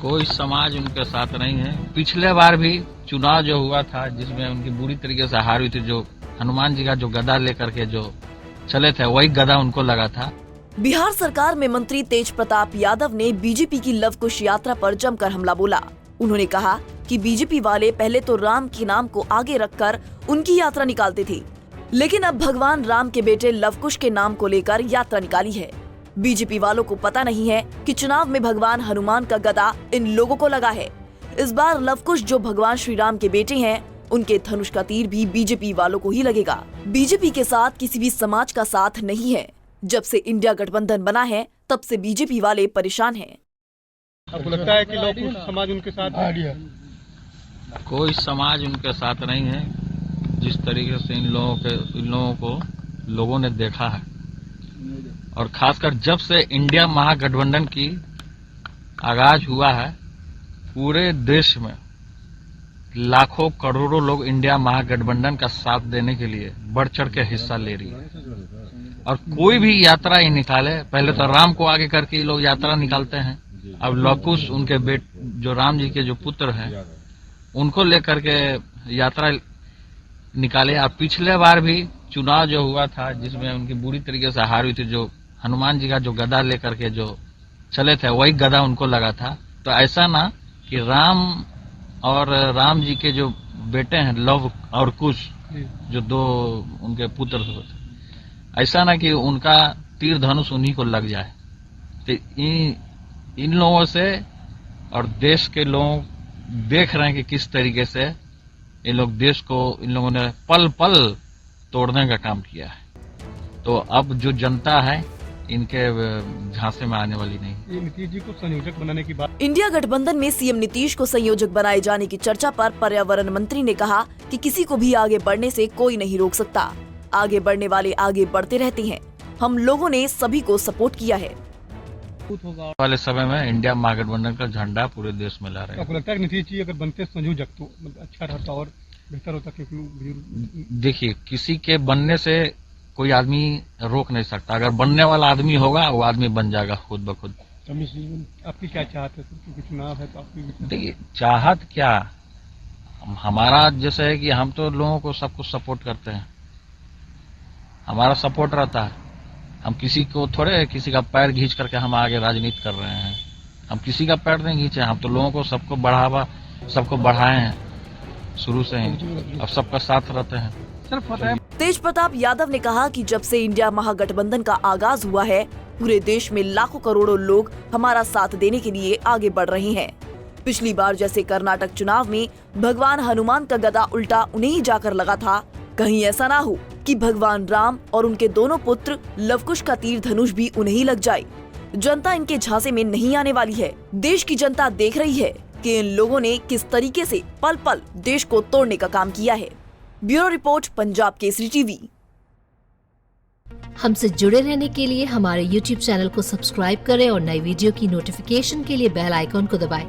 कोई समाज उनके साथ नहीं है। पिछले बार भी चुनाव जो हुआ था जिसमें उनकी बुरी तरीके से हार हुई थी, जो हनुमान जी का जो गदा लेकर के जो चले थे वही गदा उनको लगा था। बिहार सरकार में मंत्री तेज प्रताप यादव ने बीजेपी की लव कुश यात्रा पर जमकर हमला बोला। उन्होंने कहा कि बीजेपी वाले पहले तो राम के नाम को आगे रखकर उनकी यात्रा निकालते थे, लेकिन अब भगवान राम के बेटे लव कुश के नाम को लेकर यात्रा निकाली है। बीजेपी वालों को पता नहीं है कि चुनाव में भगवान हनुमान का गदा इन लोगों को लगा है। इस बार लव कुश जो भगवान श्री राम के बेटे हैं, उनके धनुष का तीर भी बीजेपी वालों को ही लगेगा। बीजेपी के साथ किसी भी समाज का साथ नहीं है। जब से इंडिया गठबंधन बना है तब से बीजेपी वाले परेशान हैं। आपको लगता है कि लव कुश समाज उनके साथ है? कोई समाज उनके साथ नहीं है। जिस तरीके से इन लोगों को लोगों ने देखा है, और खासकर जब से इंडिया महागठबंधन की आगाज हुआ है, पूरे देश में लाखों करोड़ों लोग इंडिया महागठबंधन का साथ देने के लिए बढ़ चढ़ के हिस्सा ले रही है। और कोई भी यात्रा ही निकाले, पहले तो राम को आगे करके ये लोग यात्रा निकालते हैं, अब लव कुश उनके जो राम जी के जो पुत्र हैं उनको लेकर के यात्रा निकाले। अब पिछले बार भी चुनाव जो हुआ था जिसमें उनकी बुरी तरीके से हार हुई थी, जो हनुमान जी का जो गदा लेकर के जो चले थे वही गदा उनको लगा था। तो ऐसा ना कि राम और राम जी के जो बेटे हैं लव और कुश, जो दो उनके पुत्र थे, ऐसा ना कि उनका तीर धनुष उन्हीं को लग जाए। तो इन लोगों से और देश के लोग देख रहे हैं कि किस तरीके से इन लोगों ने पल पल तोड़ने का काम किया है। तो अब जो जनता है इनके झांसे में आने वाली नहीं। ये नीतीश जी को संयोजक बनाने की बात। इंडिया गठबंधन में सीएम नीतीश को संयोजक बनाए जाने की चर्चा पर पर्यावरण मंत्री ने कहा कि किसी को भी आगे बढ़ने से कोई नहीं रोक सकता। आगे बढ़ने वाले आगे बढ़ते रहते हैं। हम लोगों ने सभी को सपोर्ट किया है। वाले समय में इंडिया महागठबंधन का झंडा पूरे देश में ला रहे हैं। आपको लगता है कि नीतीश जी अगर बनते संयोजक तो अच्छा रहता और बेहतर होता? क्योंकि देखिए, किसी के बनने से कोई आदमी रोक नहीं सकता। अगर बनने वाला आदमी होगा वो आदमी बन जाएगा खुद ब खुद। आपकी क्या चाहत है? क्योंकि चुनाव है तो आपकी देखिए, चाहत क्या, हमारा जैसे है कि हम तो लोगों को सब कुछ सपोर्ट करते हैं, हमारा सपोर्ट रहता है। हम किसी को थोड़े किसी का पैर खींच करके हम आगे राजनीति कर रहे हैं। हम किसी का पैर नहीं खींचे, हम तो लोगों को सबको बढ़ाए हैं शुरू से ही, अब सबका साथ रहते हैं। तेज प्रताप यादव ने कहा कि जब से इंडिया महागठबंधन का आगाज हुआ है, पूरे देश में लाखों करोड़ों लोग हमारा साथ देने के लिए आगे बढ़ रहे हैं। पिछली बार जैसे कर्नाटक चुनाव में भगवान हनुमान का गदा उल्टा उन्हें ही जाकर लगा था, कहीं ऐसा ना हो कि भगवान राम और उनके दोनों पुत्र लव कुश का तीर धनुष भी उन्हें ही लग जाए। जनता इनके झांसे में नहीं आने वाली है। देश की जनता देख रही है कि इन लोगों ने किस तरीके से पल पल देश को तोड़ने का काम किया है। Bureau report, Punjab Kesari TV. हमसे जुड़े रहने के लिए हमारे YouTube चैनल को सब्सक्राइब करें और नई वीडियो की नोटिफिकेशन के लिए बेल आइकॉन को दबाएं।